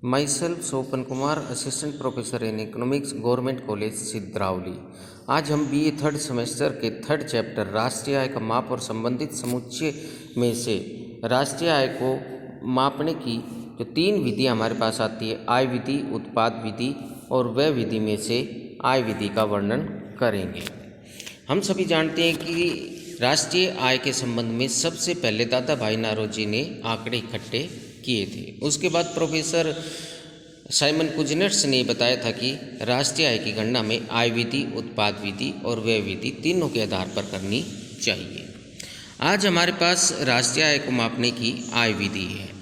My self Sopan Kumar, assistant professor in economics, government college Sidravali. आज हम BA third semester के third chapter राष्ट्रीय आय का माप और संबंधित समुच्चय में से राष्ट्रीय आय को मापने की जो तीन विधियाँ हमारे पास आती है, आय विधि, उत्पाद विधि और व्यय विधि में से आय विधि का वर्णन करेंगे। हम सभी जानते हैं कि राष्ट्रीय आय के संबंध में सबसे पहले दादा भाई नारोजी ने आंकड़े इकट्ठे किए थे। उसके बाद प्रोफेसर साइमन कुजनेट्स ने बताया था कि राष्ट्रीय आय की गणना में आय विधि, उत्पाद विधि और व्यय विधि तीनों के आधार पर करनी चाहिए। आज हमारे पास राष्ट्रीय आय को मापने की आय विधि है।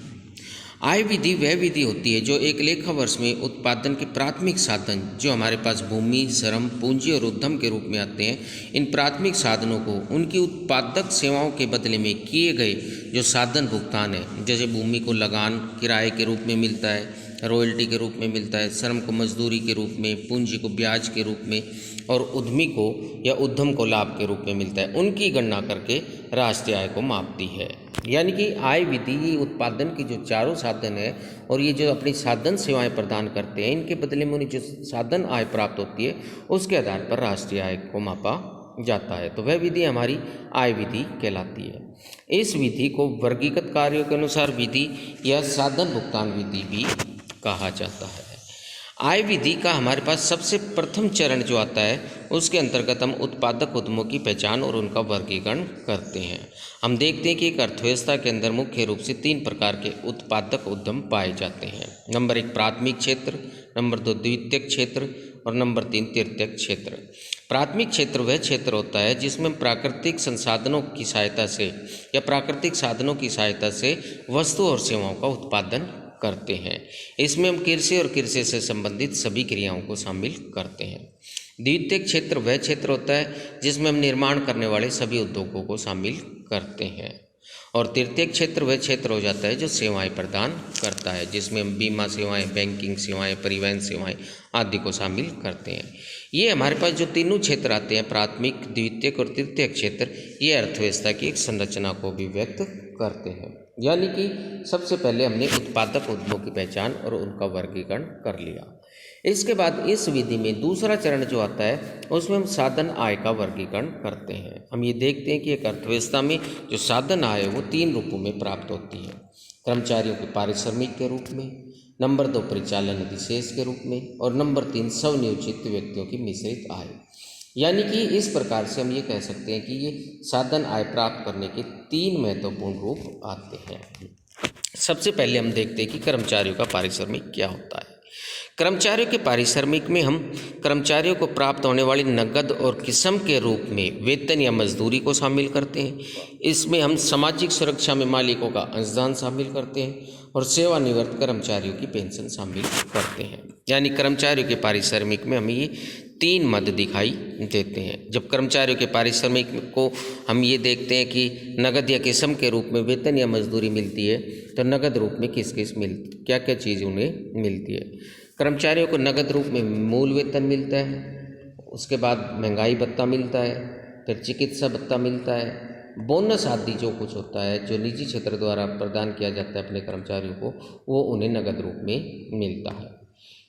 आय विधि वह विधि होती है जो एक लेखा वर्ष में उत्पादन के प्राथमिक साधन जो हमारे पास भूमि, श्रम, पूंजी और उद्यम के रूप में आते हैं, इन प्राथमिक साधनों को उनकी उत्पादक सेवाओं के बदले में किए गए जो साधन भुगतान है, जैसे भूमि को लगान किराए के रूप में मिलता है, रॉयल्टी के रूप में मिलता है, श्रम को मजदूरी के रूप में, पूंजी को ब्याज के रूप में और उद्यमी को या उद्यम को लाभ के रूप में मिलता है, उनकी गणना करके राष्ट्रीय आय को मापती है। यानी कि आय विधि ये उत्पादन की जो चारों साधन है और ये जो अपनी साधन सेवाएं प्रदान करते हैं, इनके बदले में उन्हें जो साधन आय प्राप्त होती है उसके आधार पर राष्ट्रीय आय को मापा जाता है। तो वह विधि हमारी आय विधि कहलाती है। इस विधि को वर्गीकृत कार्यों के अनुसार विधि या साधन भुगतान विधि भी कहा जाता है। आय विधि का हमारे पास सबसे प्रथम चरण जो आता है उसके अंतर्गत हम उत्पादक उद्यमों की पहचान और उनका वर्गीकरण करते हैं। हम देखते हैं कि एक अर्थव्यवस्था के अंदर मुख्य रूप से तीन प्रकार के उत्पादक उद्यम पाए जाते हैं। नंबर 1 प्राथमिक क्षेत्र, नंबर 2 द्वितीयक क्षेत्र और नंबर 3 तृतीयक क्षेत्र। प्राथमिक क्षेत्र वह क्षेत्र होता है जिसमें प्राकृतिक संसाधनों की सहायता से या प्राकृतिक साधनों की सहायता से वस्तु और सेवाओं का उत्पादन करते हैं। इसमें हम कृषि और कृषि से संबंधित सभी क्रियाओं को शामिल करते हैं। द्वितीयक क्षेत्र वह क्षेत्र होता है जिसमें हम निर्माण करने वाले सभी उद्योगों को शामिल करते हैं। और तृतीयक क्षेत्र वह क्षेत्र हो जाता है जो सेवाएं प्रदान करता है, जिसमें हम बीमा सेवाएं, बैंकिंग सेवाएं, परिवहन सेवाएं आदि को शामिल करते हैं। ये हमारे पास जो तीनों क्षेत्र आते हैं, प्राथमिक, द्वितीयक और तृतीयक क्षेत्र, ये अर्थव्यवस्था की एक संरचना को भी व्यक्त करते हैं। यानी कि सबसे पहले हमने उत्पादक उद्यमों की पहचान और उनका वर्गीकरण कर लिया। इसके बाद इस विधि में दूसरा चरण जो आता है उसमें हम साधन आय का वर्गीकरण करते हैं। हम ये देखते हैं कि एक अर्थव्यवस्था में जो साधन आय है वो तीन रूपों में प्राप्त होती है। कर्मचारियों के पारिश्रमिक के रूप में, नंबर 2 परिचालन अधिशेष के रूप में और नंबर 3 स्वनियोजित व्यक्तियों की मिश्रित आय। यानी कि इस प्रकार से हम ये कह सकते हैं कि ये साधन आय प्राप्त करने के तीन महत्वपूर्ण रूप आते हैं। सबसे पहले हम देखते हैं कि कर्मचारियों का पारिश्रमिक क्या होता है। कर्मचारियों के पारिश्रमिक में हम कर्मचारियों को प्राप्त होने वाली नकद और किस्म के रूप में वेतन या मजदूरी को शामिल करते हैं। इसमें हम सामाजिक सुरक्षा में मालिकों का अंशदान शामिल करते हैं और सेवानिवृत्त कर्मचारियों की पेंशन शामिल करते हैं। यानी कर्मचारियों के पारिश्रमिक में हमें ये तीन मद दिखाई देते हैं। जब कर्मचारियों के पारिश्रमिक को हम ये देखते हैं कि नगद या किस्म के रूप में वेतन या मजदूरी मिलती है, तो नगद रूप में किस किस मिलती, क्या क्या चीज़ उन्हें मिलती है। कर्मचारियों को नगद रूप में मूल वेतन मिलता है, उसके बाद महंगाई भत्ता मिलता है, फिर चिकित्सा भत्ता मिलता है, बोनस आदि जो कुछ होता है जो निजी क्षेत्र द्वारा प्रदान किया जाता है अपने कर्मचारियों को, वो उन्हें नगद रूप में मिलता है।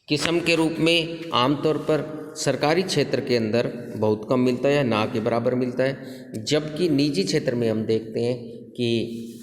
किस्म के रूप में आमतौर पर सरकारी क्षेत्र के अंदर बहुत कम मिलता है या ना के बराबर मिलता है, जबकि निजी क्षेत्र में हम देखते हैं कि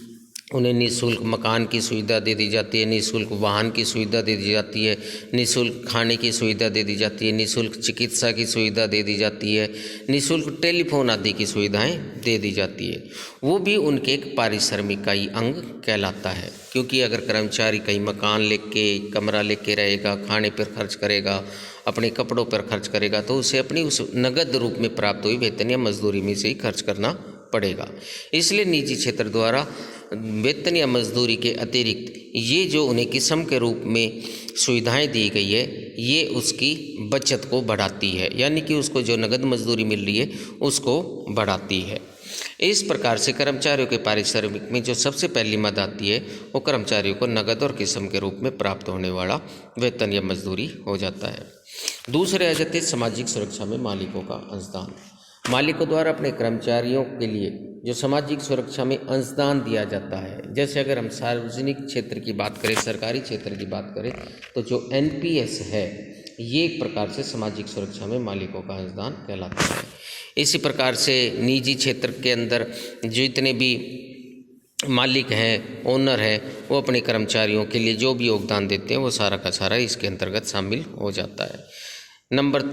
उन्हें निःशुल्क मकान की सुविधा दे दी जाती है, निःशुल्क वाहन की सुविधा दे दी जाती है, निःशुल्क खाने की सुविधा दे दी जाती है, निःशुल्क चिकित्सा की सुविधा दे दी जाती है, निःशुल्क टेलीफोन आदि की सुविधाएं दे दी जाती है। वो भी उनके एक पारिश्रमिक का ही अंग कहलाता है, क्योंकि अगर कर्मचारी कहीं मकान लेके, कमरा लेके रहेगा, खाने पर खर्च करेगा, अपने कपड़ों पर खर्च करेगा, तो उसे अपनी उस नगद रूप में प्राप्त हुई वेतन या मजदूरी में से ही खर्च करना पड़ेगा। इसलिए निजी क्षेत्र द्वारा वेतन या मजदूरी के अतिरिक्त ये जो उन्हें किस्म के रूप में सुविधाएं दी गई है, ये उसकी बचत को बढ़ाती है, यानी कि उसको जो नगद मजदूरी मिल रही है उसको बढ़ाती है। इस प्रकार से कर्मचारियों के पारिश्रमिक में जो सबसे पहली मद आती है वो कर्मचारियों को नगद और किस्म के रूप में प्राप्त होने वाला वेतन या मजदूरी हो जाता है। दूसरे आ जाते हैं सामाजिक सुरक्षा में मालिकों का अंशदान। मालिकों द्वारा अपने कर्मचारियों के लिए जो सामाजिक सुरक्षा में अंशदान दिया जाता है, जैसे अगर हम सार्वजनिक क्षेत्र की बात करें, सरकारी क्षेत्र की बात करें, तो जो एनपीएस है ये एक प्रकार से सामाजिक सुरक्षा में मालिकों का अंशदान कहलाता है। इसी प्रकार से निजी क्षेत्र के अंदर जितने भी मालिक हैं, ओनर हैं, वो अपने कर्मचारियों के लिए जो भी योगदान देते हैं वो सारा का सारा इसके अंतर्गत शामिल हो जाता है।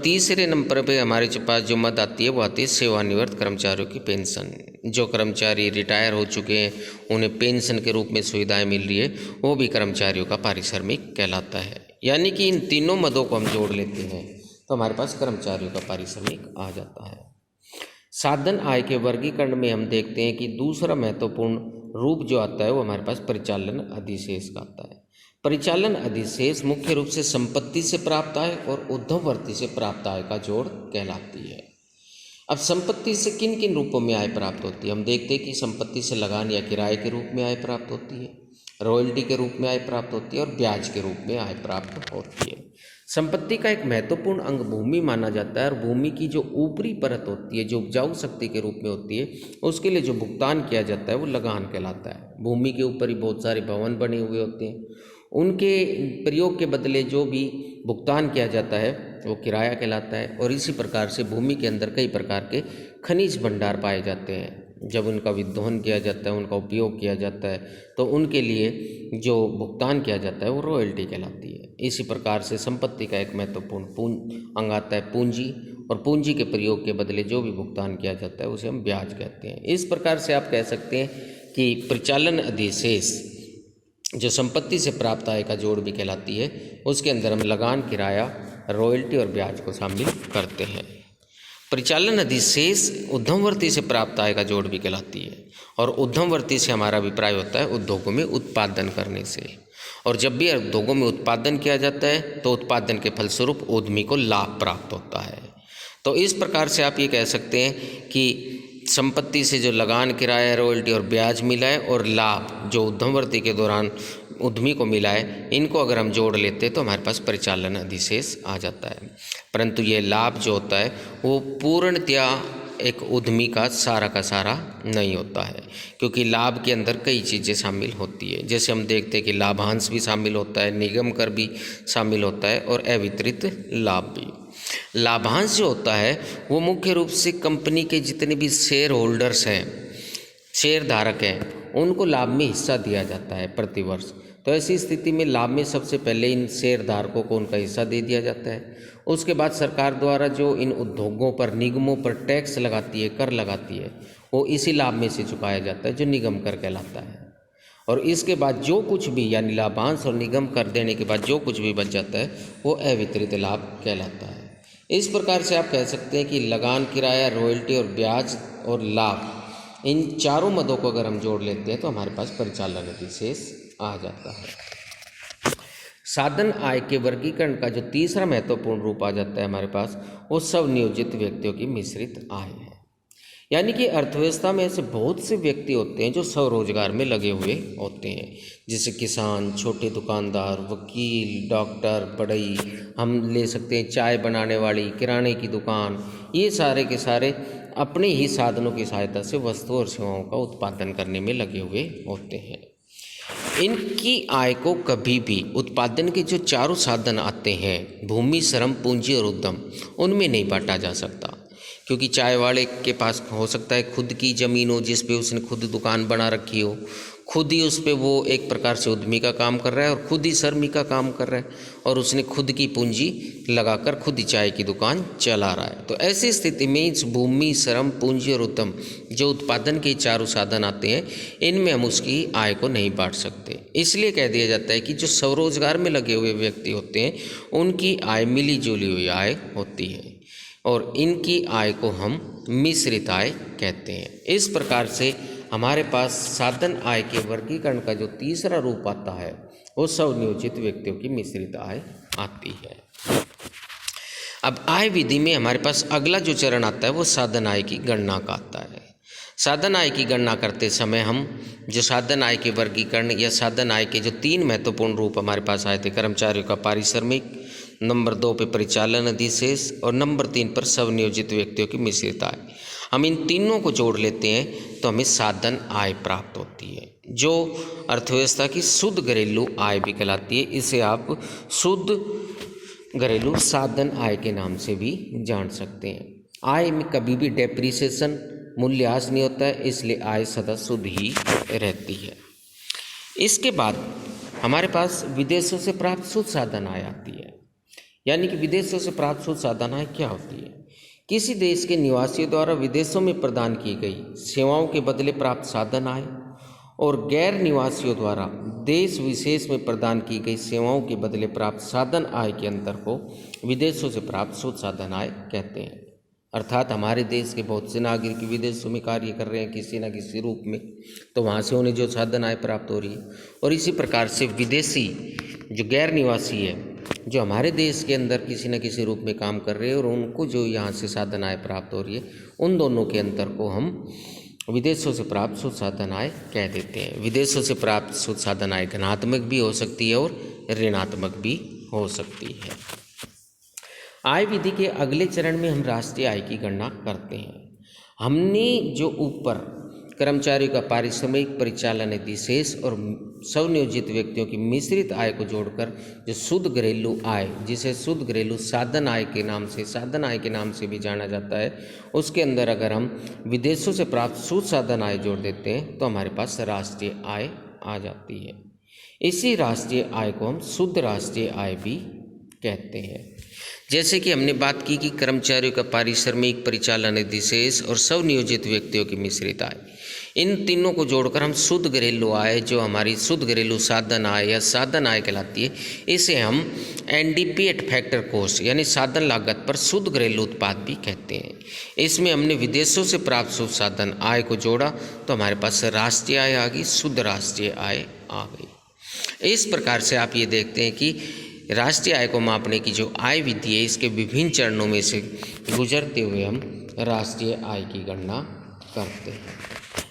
तीसरे नंबर पे हमारे पास जो मद आती है वो आती है सेवानिवृत्त कर्मचारियों की पेंशन। जो कर्मचारी रिटायर हो चुके हैं उन्हें पेंशन के रूप में सुविधाएं मिल रही है, वो भी कर्मचारियों का पारिश्रमिक कहलाता है। यानी कि इन तीनों मदों को हम जोड़ लेते हैं तो हमारे पास कर्मचारियों का पारिश्रमिक आ जाता है। साधन आय के वर्गीकरण में हम देखते हैं कि दूसरा महत्वपूर्ण रूप जो आता है वो हमारे पास परिचालन अधिशेष का आता है। परिचालन अधिशेष मुख्य रूप से संपत्ति से प्राप्त आय और उद्यमवर्ती से प्राप्त आय का जोड़ कहलाती है। अब संपत्ति से किन किन रूपों में आय प्राप्त होती है, हम देखते हैं कि संपत्ति से लगान या किराए के रूप में आय प्राप्त होती है, रॉयल्टी के रूप में आय प्राप्त होती है और ब्याज के रूप में आय प्राप्त होती है। संपत्ति का एक महत्वपूर्ण अंग भूमि माना जाता है और भूमि की जो ऊपरी परत होती है, जो उपजाऊ शक्ति के रूप में होती है, उसके लिए जो भुगतान किया जाता है वो लगान कहलाता है। भूमि के ऊपर ही बहुत सारे भवन बने हुए होते हैं, उनके प्रयोग के बदले जो भी भुगतान किया जाता है वो किराया कहलाता है। और इसी प्रकार से भूमि के अंदर कई प्रकार के खनिज भंडार पाए जाते हैं, जब उनका विद्रोहन किया जाता है, उनका उपयोग किया जाता है, तो उनके लिए जो भुगतान किया जाता है वो रॉयल्टी कहलाती है। इसी प्रकार से संपत्ति का एक महत्वपूर्ण अंग आता है पूंजी, और पूंजी के प्रयोग के बदले जो भी भुगतान किया जाता है उसे हम ब्याज कहते हैं। इस प्रकार से आप कह सकते हैं कि परिचालन अधिशेष जो संपत्ति से प्राप्त आय का जोड़ भी कहलाती है, उसके अंदर हम लगान, किराया, रॉयल्टी और ब्याज को शामिल करते हैं। परिचालन अधिशेष उद्यमवर्ती से प्राप्त आय का जोड़ भी कहलाती है, और उद्यमवर्ती से हमारा अभिप्राय होता है उद्योगों में उत्पादन करने से। और जब भी उद्योगों में उत्पादन किया जाता है तो उत्पादन के फलस्वरूप उद्यमी को लाभ प्राप्त होता है। तो इस प्रकार से आप ये कह सकते हैं कि संपत्ति से जो लगान, किराया, रॉयल्टी और ब्याज मिला है और लाभ जो उद्यमवर्ती के दौरान उद्यमी को मिला है, इनको अगर हम जोड़ लेते हैं तो हमारे पास परिचालन अधिशेष आ जाता है। परंतु ये लाभ जो होता है वो पूर्णतया एक उद्यमी का सारा नहीं होता है, क्योंकि लाभ के अंदर कई चीज़ें शामिल होती है। जैसे हम देखते हैं कि लाभांश भी शामिल होता है, निगम कर भी शामिल होता है और अवितरित लाभ भी। लाभांश जो होता है वो मुख्य रूप से कंपनी के जितने भी शेयर होल्डर्स हैं, शेयर धारक हैं, उनको लाभ में हिस्सा दिया जाता है प्रतिवर्ष। तो ऐसी स्थिति में लाभ में सबसे पहले इन शेयर धारकों को उनका हिस्सा दे दिया जाता है। उसके बाद सरकार द्वारा जो इन उद्योगों पर, निगमों पर टैक्स लगाती है, कर लगाती है, वो इसी लाभ में से चुकाया जाता है, जो निगम कर कहलाता है। और इसके बाद जो कुछ भी, यानी लाभांश और निगम कर देने के बाद जो कुछ भी बच जाता है वो अवितरित लाभ कहलाता है। इस प्रकार से आप कह सकते हैं कि लगान, किराया, रॉयल्टी और ब्याज और लाभ, इन चारों मदों को अगर हम जोड़ लेते हैं तो हमारे पास परिचालन अधिशेष आ जाता है। साधन आय के वर्गीकरण का जो तीसरा महत्वपूर्ण रूप आ जाता है हमारे पास, वो स्वनियोजित व्यक्तियों की मिश्रित आय है। यानी कि अर्थव्यवस्था में ऐसे बहुत से व्यक्ति होते हैं जो स्वरोजगार में लगे हुए होते हैं, जैसे किसान, छोटे दुकानदार, वकील, डॉक्टर, बढ़ई, हम ले सकते हैं चाय बनाने वाली, किराने की दुकान, ये सारे के सारे अपने ही साधनों की सहायता से वस्तु और सेवाओं का उत्पादन करने में लगे हुए होते हैं। इनकी आय को कभी भी उत्पादन के जो चारों साधन आते हैं, भूमि, श्रम, पूंजी और उद्यम, उनमें नहीं बांटा जा सकता। क्योंकि चाय वाले के पास हो सकता है खुद की ज़मीन हो जिस पे उसने खुद दुकान बना रखी हो, खुद ही उस पे वो एक प्रकार से उद्यमी का काम कर रहा है और खुद ही श्रमी का काम कर रहा है, और उसने खुद की पूंजी लगाकर खुद ही चाय की दुकान चला रहा है। तो ऐसी स्थिति में इस भूमि, श्रम, पूंजी और उद्यम जो उत्पादन के चारों साधन आते हैं, इनमें हम उसकी आय को नहीं बांट सकते। इसलिए कह दिया जाता है कि जो स्वरोजगार में लगे हुए व्यक्ति होते हैं उनकी आय मिली जुली हुई आय होती है, और इनकी आय को हम मिश्रित आय कहते हैं। इस प्रकार से हमारे पास साधन आय के वर्गीकरण का जो तीसरा रूप आता है वो स्वनियोजित व्यक्तियों की मिश्रित आय आती है। अब आय विधि में हमारे पास अगला जो चरण आता है वो साधन आय की गणना का आता है। साधन आय की गणना करते समय हम जो साधन आय के वर्गीकरण या साधन आय के जो तीन महत्वपूर्ण रूप हमारे पास आए थे, कर्मचारियों का पारिश्रमिक, नंबर 2 पे परिचालन अधिशेष और नंबर 3 पर स्वनियोजित व्यक्तियों की मिश्रित आय, हम इन तीनों को जोड़ लेते हैं तो हमें साधन आय प्राप्त होती है, जो अर्थव्यवस्था की शुद्ध घरेलू आय भी कहलाती है। इसे आप शुद्ध घरेलू साधन आय के नाम से भी जान सकते हैं। आय में कभी भी डेप्रिसिएशन मूल्यह्रास नहीं होता है, इसलिए आय सदा शुद्ध ही रहती है। इसके बाद हमारे पास विदेशों से प्राप्त शुद्ध साधन आय आती है। यानी कि विदेशों से प्राप्त शुद्ध साधन आय क्या होती है? किसी देश के निवासियों द्वारा विदेशों में प्रदान की गई सेवाओं के बदले प्राप्त साधन आय और गैर निवासियों द्वारा देश विशेष में प्रदान की गई सेवाओं के बदले प्राप्त साधन आय के अंतर को विदेशों से प्राप्त शुद्ध साधन आय कहते हैं। अर्थात हमारे देश के बहुत से नागरिक विदेशों में कार्य कर रहे हैं किसी न किसी रूप में, तो वहाँ से उन्हें जो साधन आय प्राप्त हो रही है, और इसी प्रकार से विदेशी जो गैर निवासी है जो हमारे देश के अंदर किसी न किसी रूप में काम कर रहे हैं और उनको जो यहाँ से साधन आय प्राप्त हो रही है, उन दोनों के अंतर को हम विदेशों से प्राप्त शुद्ध साधन आय कह देते हैं। विदेशों से प्राप्त शुद्ध साधन आय धनात्मक भी हो सकती है और ऋणात्मक भी हो सकती है। आय विधि के अगले चरण में हम राष्ट्रीय आय की गणना करते हैं। हमने जो ऊपर कर्मचारियों का पारिश्रमिक, परिचालन अधिशेष और स्वनियोजित व्यक्तियों की मिश्रित आय को जोड़कर जो शुद्ध घरेलू आय, जिसे शुद्ध घरेलू साधन आय के नाम से भी जाना जाता है, उसके अंदर अगर हम विदेशों से प्राप्त शुद्ध साधन आय जोड़ देते हैं तो हमारे पास राष्ट्रीय आय आ जाती है। इसी राष्ट्रीय आय को हम शुद्ध राष्ट्रीय आय भी कहते हैं। जैसे कि हमने बात की कि कर्मचारियों का पारिश्रमिक, परिचालन अधिशेष और स्वनियोजित व्यक्तियों की मिश्रित आय, इन तीनों को जोड़कर हम शुद्ध घरेलू आय, जो हमारी शुद्ध घरेलू साधन आय या साधन आय कहलाती है, इसे हम एनडीपी एट फैक्टर कॉस्ट यानी साधन लागत पर शुद्ध घरेलू उत्पाद भी कहते हैं। इसमें हमने विदेशों से प्राप्त शुद्ध साधन आय को जोड़ा तो हमारे पास राष्ट्रीय आय आ गई, शुद्ध राष्ट्रीय आय आ गई। इस प्रकार से आप ये देखते हैं कि राष्ट्रीय आय को मापने की जो आय विधि है, इसके विभिन्न चरणों में से गुजरते हुए हम राष्ट्रीय आय की गणना करते हैं।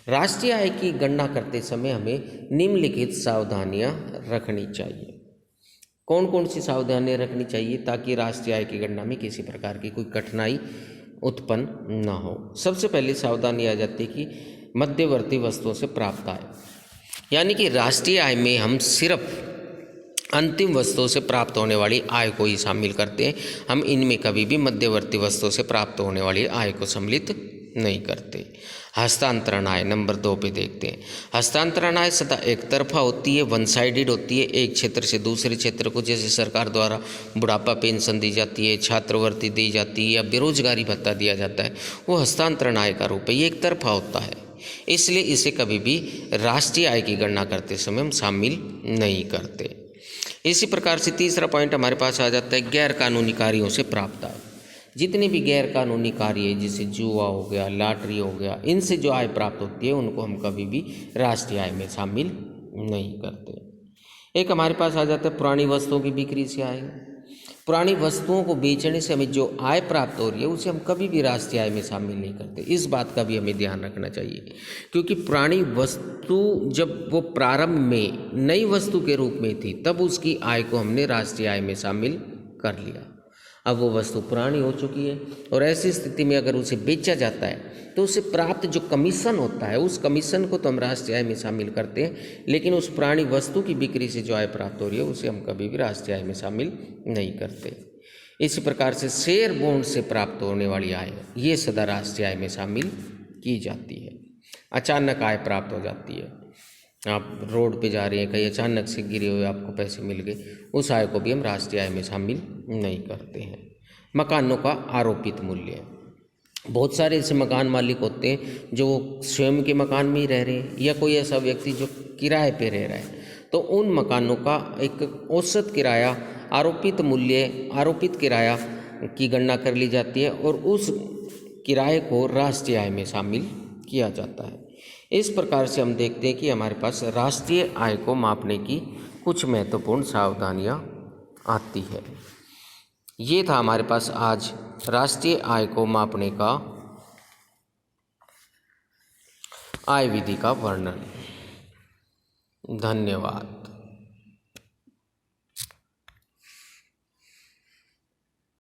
राष्ट्रीय आय की गणना करते समय हमें निम्नलिखित सावधानियां रखनी चाहिए। कौन कौन सी सावधानियां रखनी चाहिए ताकि राष्ट्रीय आय की गणना में किसी प्रकार की कोई कठिनाई उत्पन्न न हो? सबसे पहले सावधानी आ जाती है कि मध्यवर्ती वस्तुओं से प्राप्त आय, यानी कि राष्ट्रीय आय में हम सिर्फ अंतिम वस्तुओं से प्राप्त होने वाली आय को ही शामिल करते हैं। हम इनमें कभी भी मध्यवर्ती वस्तुओं से प्राप्त होने वाली आय को सम्मिलित नहीं करते। हस्तांतरण आय नंबर 2 पे देखते हैं। हस्तांतरण आय सदा एक तरफा होती है, वन साइडेड होती है। एक क्षेत्र से दूसरे क्षेत्र को, जैसे सरकार द्वारा बुढ़ापा पेंशन दी जाती है, छात्रवृत्ति दी जाती है या बेरोजगारी भत्ता दिया जाता है, वो हस्तांतरण आय का रूप है, ये एक तरफा होता है। इसलिए इसे कभी भी राष्ट्रीय आय की गणना करते समय हम शामिल नहीं करते। इसी प्रकार से तीसरा पॉइंट हमारे पास आ जाता है गैर कानूनी कार्यों से प्राप्त आय। जितने भी गैर कानूनी कार्य जैसे जुआ हो गया, लॉटरी हो गया, इनसे जो आय प्राप्त होती है उनको हम कभी भी राष्ट्रीय आय में शामिल नहीं करते। एक हमारे पास आ जाता है पुरानी वस्तुओं की बिक्री से आय। पुरानी वस्तुओं को बेचने से हमें जो आय प्राप्त हो रही है उसे हम कभी भी राष्ट्रीय आय में शामिल नहीं करते। इस बात का भी हमें ध्यान रखना चाहिए, क्योंकि पुरानी वस्तु जब वो प्रारंभ में नई वस्तु के रूप में थी तब उसकी आय को हमने राष्ट्रीय आय में शामिल कर लिया। अब वो वस्तु पुरानी हो चुकी है और ऐसी स्थिति में अगर उसे बेचा जाता है तो उसे प्राप्त जो कमीशन होता है उस कमीशन को तो हम राष्ट्रीय आय में शामिल करते हैं, लेकिन उस पुरानी वस्तु की बिक्री से जो आय प्राप्त हो रही है उसे हम कभी भी राष्ट्रीय आय में शामिल नहीं करते। इसी प्रकार से शेयर बॉन्ड से प्राप्त होने वाली आय ये सदा राष्ट्रीय आय में शामिल की जाती है। अचानक आय प्राप्त हो जाती है, आप रोड पे जा रहे हैं, कहीं अचानक से गिरे हुए आपको पैसे मिल गए, उस आय को भी हम राष्ट्रीय आय में शामिल नहीं करते हैं। मकानों का आरोपित मूल्य, बहुत सारे ऐसे मकान मालिक होते हैं जो स्वयं के मकान में ही रह रहे हैं या कोई ऐसा व्यक्ति जो किराए पे रह रहा है, तो उन मकानों का एक औसत किराया, आरोपित मूल्य, आरोपित किराया की गणना कर ली जाती है और उस किराए को राष्ट्रीय आय में शामिल किया जाता है। इस प्रकार से हम देखते हैं कि हमारे पास राष्ट्रीय आय को मापने की कुछ महत्वपूर्ण सावधानियां आती है। ये था हमारे पास आज राष्ट्रीय आय को मापने का आय विधि का वर्णन। धन्यवाद।